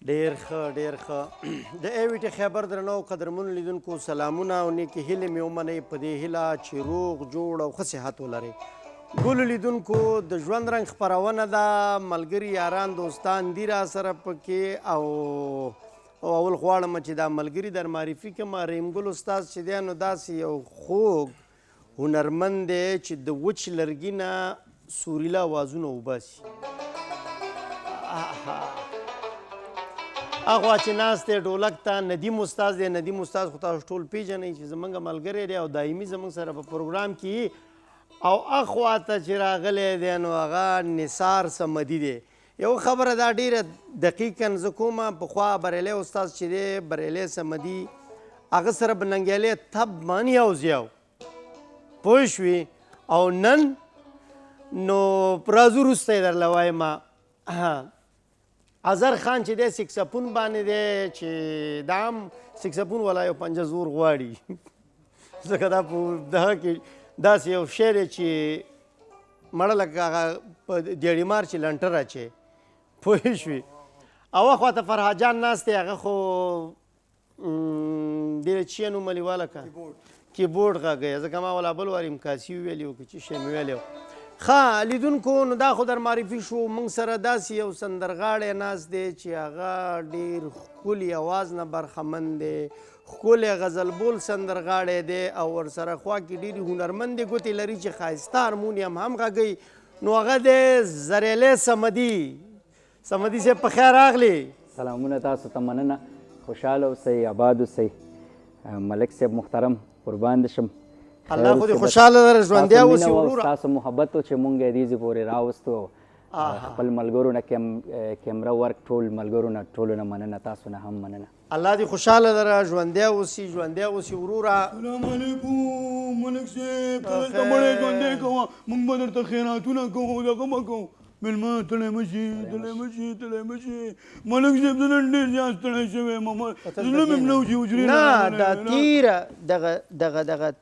ډېر ښه ډېر ښه د ایویټي خیبر درنو قدرمنو لیدونکو سلامونه او نیکې هیلې مې ومنئ په دې هیله چې روغ جوړ او ښه صحت ولرئ. ګلو لیدونکو د ژوند رنګ خپرونه ده، ملګري یاران دوستان دي را سره پکې او اول غواړم چې دا ملګري در معرفي کړم. رحیم ګل استاد چې دی نو داسې یو خوږ هنرمند دی چې د وچ لرګي نه سوریله اوازونه وباسي. هغه چې ناست دی ډولک ته ندیم استاد دی. ندیم استاد خو تاسو ټول پیژنئ چې زموږ ملګری دی او دایمي زموږ سره په پروګرام کې او اخوا ته چې راغلی دی نو هغه نثار صمدي دی. یو خبره دا ډېره دقیقا زه کومه پخوا بریلی استاد چې دی بریلی صمدي هغه سره به ننګیالی تب مانی او زیاو پوه شوې او نن نو راځو وروسته یې درله وایم اظهر خان چې دی سکسفون باندې دی چې دا هم سکسفون والا یو پنجه زور غواړي ځکه دا په دغه کې داسې یو شی دی چې مړه لکه هغه په دیړي مار چې لنټر اچوي پوه شوې. او اخوا ته فرهاد جان ناست دی هغه خو دې چې یې نوم لیواله که کیبورډ غږی ځکه ما ولا بل وار امکاسي وویلي و که چې شی مې ویلی و. ښه لیدونکو نو دا خو در معرفي شو موږ سره داسې یو سندرغاړی ناست دی چې هغه ډېر ښکلي اواز نه برخمن دی، ښکلی غزلبول سندرغاړی دی او ورسره خوا کې ډېرې هنرمندې ګوتې لري چې ښایسته هارمونیم هم غږوي. نو هغه دی زریلی صمدي. صمدي صاحب په خیر راغلی. سلامونه تاسو ته مننه، خوشحاله اوسئ، آباد اوسئ. ملک صاحب محترم قربان دې شم. الله خو دې خوشحاله لره ژوندی اوسي وروره. ستاسو محبت و چې مونږ یې دې پورې راوستو خپل ملګرو نه کیمره ورک ټول ملګرو نه ټولو نه مننه، تاسو نه هم مننه. الله دې خوشحاله لره ژوندی اوسي ژوندی اوسي وروره. سلام علیکم ملک صاحب، ته دلته مړی ژوندی کوه، موږ به درته خیراتونه کوو دغه به کوو. مېلمه تړی مه شي تړی مه شي تړی مه شي. ملک صاحب زه نن ډېر زیات ستړی شوی یم، زړه مې نه وځي حجرې نه دا تیره دغه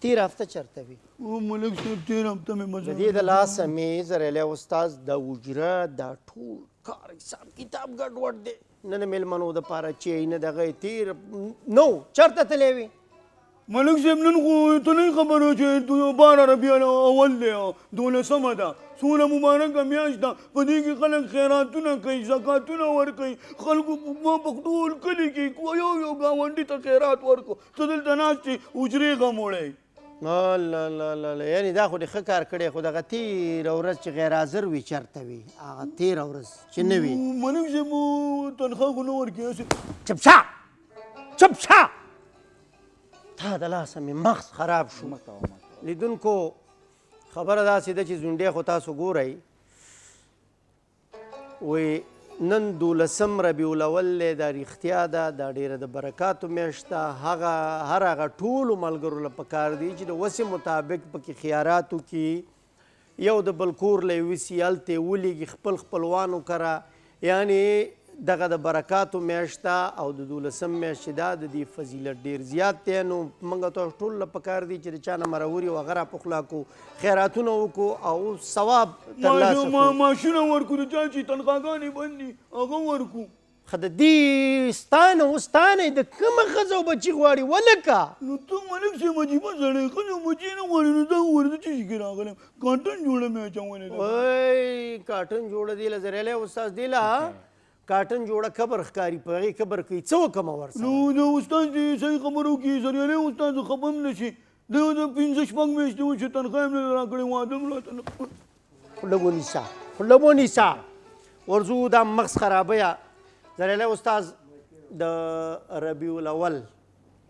تیر هفته چرته وي؟ او ملک صاحب تیر هفته مې مزه د دې د لاسه مې زریلی استاد دا حجره دا ټول کار حساب کتاب ګډوډ دی. نه د میلمنو دپاره چې نه دغه تیر نو چرته تللی وي؟ ملک صاحب نن خو ته نه خبره چې 12 ربیع الاول دی، 12مه ده، څومره مبارکه میاشت ده. په دې کې خلک خیراتونه کوي، زکاتونه ورکوي. خلکو په ټول کلي کې یو یو ګاونډي ته خیرات ورکو. ته دلته ناست چې حجرې غموړی. الله یعنې دا خو دې ښه کار کړی، خو دغه تېره ورځ چې غیر حاضر وي چرته وي؟ هغه تېره ورځ چې نه وي ملک صاحب تنخواه خو نه ورکوي. چپ شه چپ شه، تا د لاسه مې مغز خراب شو. لیدونکو خبره داسې ده چې ځونډی خو تاسو ګورئ وایي نن 12 ربیع الاول دی، دا رښتیا ده، دا ډېره د برکاتو میاشت ده. هر هغه ټولو ملګرو له پکار دی چې د وسې مطابق پکې خیارات وکړي، یو د بل کور له یوسي هلته یې ولیږي خپل خپلوانو کره. یعنې دغه د برکاتو میاشت ده او د 12 میاشت چې ده د دې فضیلت ډېر زیات دی. نو موږ تاسو ټولو له پکار دی چې د چا نه مرور یو هغه راپخلا کړو، خیراتونه وکړو او ثواب ترلاسه کړو. ماشونه ورکو، د چا چې تنخواګانې بند دي هغه ورکو. ښه د دې ستانه وستانه د کومه ښځه او بچي غواړي ولکه؟ نو ته ملک صاحب عجیبه سړی، ښځه او بچي نه غواړي. نو دا ووایه زه څه شي کې راغلی یم، کاټن جوړه مې اچولې ده. وای کاټن جوړه دی له زریلی استاد دی له کاټن جوړه قبر ښکاري، په هغې قبر کوي څه وکړمه ورسره؟ نو د استاد چې صحیح خبرو کې زریلی استاد خفه هم نه شي. د 15-16 میاشتې و چې تنخواه یې نه راکړې، واده هم راته نه. خوله ونیسه خوله ونیسه ورځو دا مغز خرابیه. زریلی استاد د ربیع الاول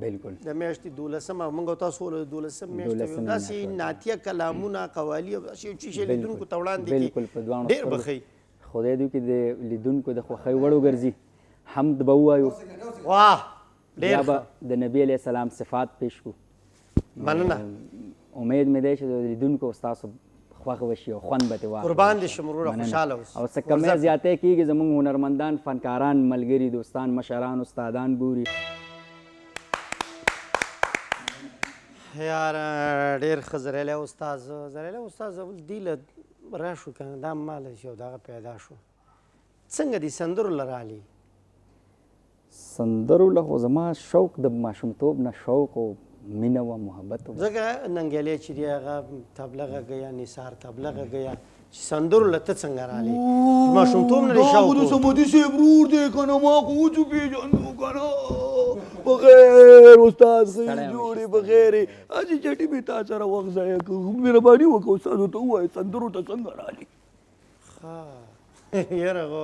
بالکل د میاشتې 12مه موږ او تاسو له 12 میاشتې ویو داسې نعتیه کلامونه قوالي او داسې یو څه شی لیدونکو ته وړاندې کړي ډېر بښئ. خدای دې کې د لیدونکو د خوښۍ وړ وګرځي. حمد به ووایو، واه بیا به د نبي علیه السلام صفات پیش کړو. مننه. امید مې دی چې د لیدونکو ستاسو خوښ وشي او خوند به ترې واخلي. قربان دې شم وروره، خوشحاله اوسه. او څه کمی زیاتی کېږي زموږ هنرمندان، فنکاران، ملګري، دوستان، مشران، استادان ګوري. یاره ډېر ښه زریلی استاد. زریلی استاد اول دې له راشو که نه دا ماله چې یو دغه پیدا شو څنګه دې سندرو له رالي؟ سندرو له خو زما شوق د ماشومتوب نه شوق او مینه وه محبت وه ځکه ننګیالی چې دی هغه تبله غږوي نثار تبله غږوي چې سندرو له ته څنګه راغلی ماشومتوب نه دې شوق دا خو د صمدي صاحب ورور دی که نه ما خو اوس وپېژنو که نه بخیر استاد ښه جوړې بخیر یې هسې چټي مې تا سره وخت ضایع کړو مهرباني وکړه استادو ته ووایه سندرو ته څنګه راغلي یاره خو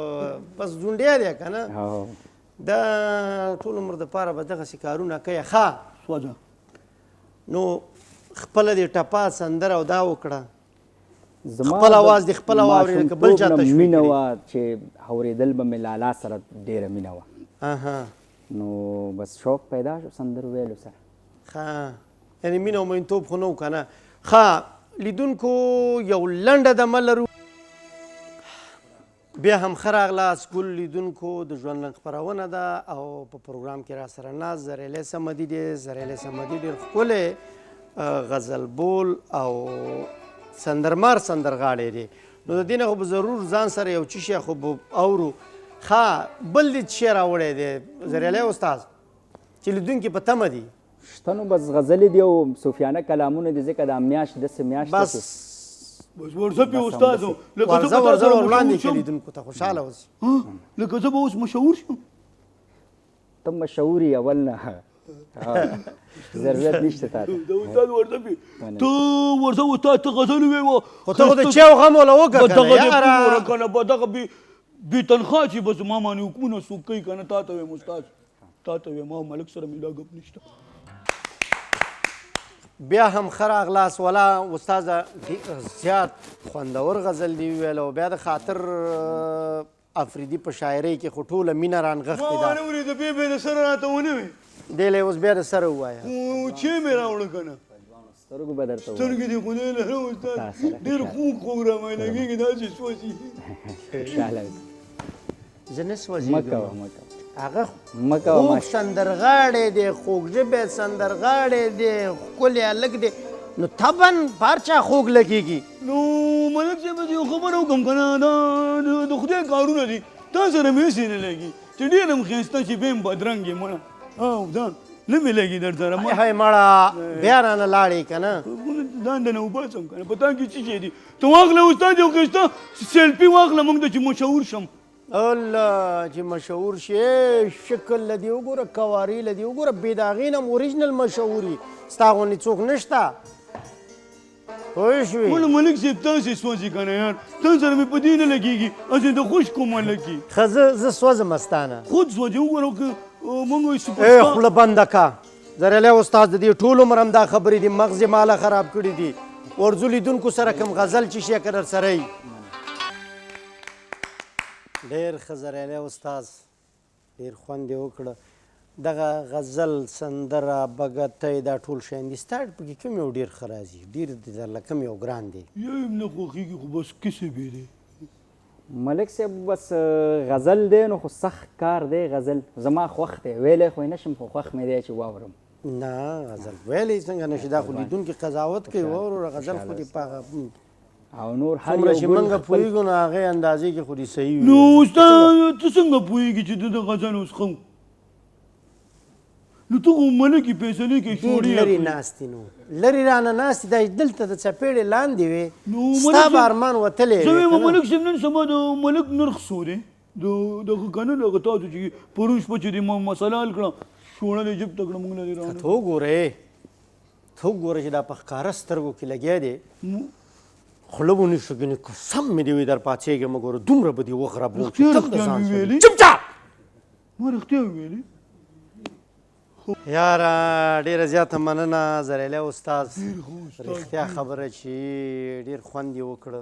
بس ځونډیا دی که نه هو دا ټول عمر دپاره به دغسې کارونه کوي ښه سوځه نو خپله دې ټپه سندره او دا وکړه زما خپل اواز دې خپله واورېده که بل چاته شوي مینه کړي وه چې اورېدل به مې لالا سره ډېره مینه وه اها نو بس شوق پیدا شو سندرو ویلو سره ښه یعنې مینه او مینتوب خو نه و که نه ښه لیدونکو یو لنډه دمه لرو بیا هم ښه راغلاست ګل لیدونکو د ژوند رنګ خپرونه ده او په پروګرام کې را سره ناست زریلی صمدي دی زریلی صمدي ډېر ښکلی غزل بول او سندرمار سندرغاړی دی نو د دې نه خو به ضرور ځان سره یو څه شی خو به اورو ښه بل دې څه شی راوړی دی زریلی استاد چې لیدونکي په تمه دي شته نو بس غزلې دي او صوفیانه کلامونه دي ځکه دا میاشت داسې میاشت ده بس بس ورځه پې استادو لکه ورځه زه به تا ورځه سره وړاندې مشهور کړي شم لیدونکو ته خوشحاله اوسي لکه زه به اوس مشهور شم ته مشهور یې اول نه ضرورت نشته تا ته د استاد ورځه پې ته ورځه استاد ته غزل وویوه خو ته خو د چا غم وله وکړه که نه یاره که نه به دغه بې تنخوا چې بس ما باندې حکمونه څوک کوي که نه تا ته وایم استاد تا ته وایم ما ملک سره مې دا ګپ نشته بیا هم ښه راغلاست ولا استاده زیات خوندور غزل دی وویل او بیا د خاطر افریدي په شاعرۍ کې خو ټوله مینه رانغښتې ما ده ونه ورېده بیا به د سره راته ونه وې دی له اوس بیا د سره ووایه چې مې راوړه که نه سترګو به درته ووایم سترګې دې خدای لره استاد ډېر خوږ خوږ رامعلومېږي داسې سوځي خوشحاله زه نه مه سوځېږم کوه مه کوه هغه مه کوه خوږ سندرغاړی دی خوږ ژبی سندرغاړی دی ښکلی هلک دی نو طبعا په هر چا خوږ لګېږي نو ملک صاحب زه یو خبره وکړم که نه دا د خدای کارونه دي تا سره مې هسې نه لګي چې ډېر هم ښایسته چې بیا هم بدرنګ یې مړه او ځان نه مې لګي در سره هی مړه بیا رانه لاړې که نه ځان دنه وباسم که نه په تا کې څه شی دي ته واخله استاد یو ښایسته سیلفي واخله موږ ته چې مشهور شم الله چې مشهور شي شکل له دې وګوره کواري له دې وګوره بې د هغې نه هم اوریجنل مشهوري ستا غوندې څوک نشته پوه شوې ولې ملک صاحب تاسې سوځي که نه یار تا سره مې په دې نه لګېږي هسې د خشکو ملکي ښه زه سوځم ستانه خود سوځي وګوره که موږ ای خوله بنده کا زریلی استاد د دې ټول عمر هم دا خبرې دي مغز یې ماله خراب کړي دي ورځو لیدونکو سره کوم غزل چې شي که در سره یي ډېر ښه زریلی استاد ډېر خوند یې وکړه دغه غزل سندره بګتی دا ټول شیان دي ستا پکې کوم یو ډېر ښه راځي ډېر دې درله کوم یو ګران دی یو هم نه خوښېږي خو بس کسب یې دی ملک صاحب بس غزل دی نو خو سخت کار دی غزل زما خوښ دی ویلی خو یې نشم خو خوښ مې دی چې واورم نه غزل ویلی څنګه نشي دا خو لیدونکي قضاوت کوي واوره غزل خو دې په او نور هر څومره یو چې ګل موږ خپل پوهېږو نو هغې اندازې کې خو دې صحیح نو وي استاد ته څنګه پوهېږي چې د غزل اوس خم نو ته خو ملکې فیصلې کې ډېر شوړې لرې ناستې نو لرې رانه ناستې دا دلته د څپېړې لاندې نو وې ملک ستا به صاحب- ارمان وتلی زه وې وایم که نه؟ ملک صاحب نن سبا د ملک نرخ څو دی دغه که نه دغه تاسو چې پرون شپه چې دې ما مسله حل کړه شوړلې جب ته کړه موږ نه دې ته رانه وګورې ته وګوره چې دا په ښکاره سترګو کې لګیا دی خوله به نشو ګنې قسم مې دې وي در پاڅېږم ګوره دومره به دې وخربو چې رښتیا ته د رښتیا ځان مې سره ویلي. چپچاپ ما رښتیا ویلې یاره ډېره زیاته مننه زریلی استاد ډېر ښه استاد. رښتیا خبره چې ډېر خوند یې وکړه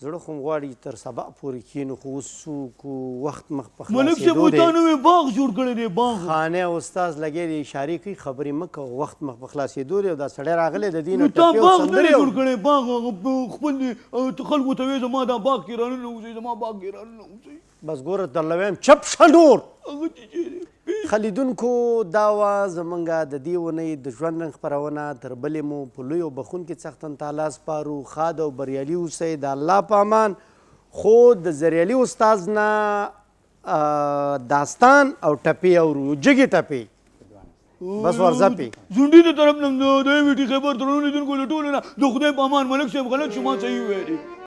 زړه خو م غواړي تر سبا پورې کښېنو خو اوس څوک وخت مخ په ملک صاحب خلاصېدو دی تا نوی باغ جوړ کړی دی باغ خانه استاد لګی دی اشارې کوي خبرې مه کوه وخت مخ په خلاصېدو دی او دا سړی راغلی د دې نو نه تا ټپې او باغ نه سندرې دی او- جوړ کړی باغ هغه خپل دی خلکو ته وایي زما دا باغ کې رانه اوسئ زما باغ کې رانه اوسئ بس ګوره درله وایم چپ شه نور هغه چې چېرې خلیدونکو دا وه زمونږ د دې اونۍ د ژوند رنګ خپرونه تر بلې مو په لوی او بخونکي څښتن تعالی سپارو ښاد او بریالي اوسئ د الله په امان خو د زریالي استاز نه داستان او ټپې اورو جګې ټپې بس ورځپې زونډي د طرف نه د ویټي خبر ترونو لیدونکو له ټولو نه د خدای په امان ملک صاحب غلط شو ما صحیح ویلي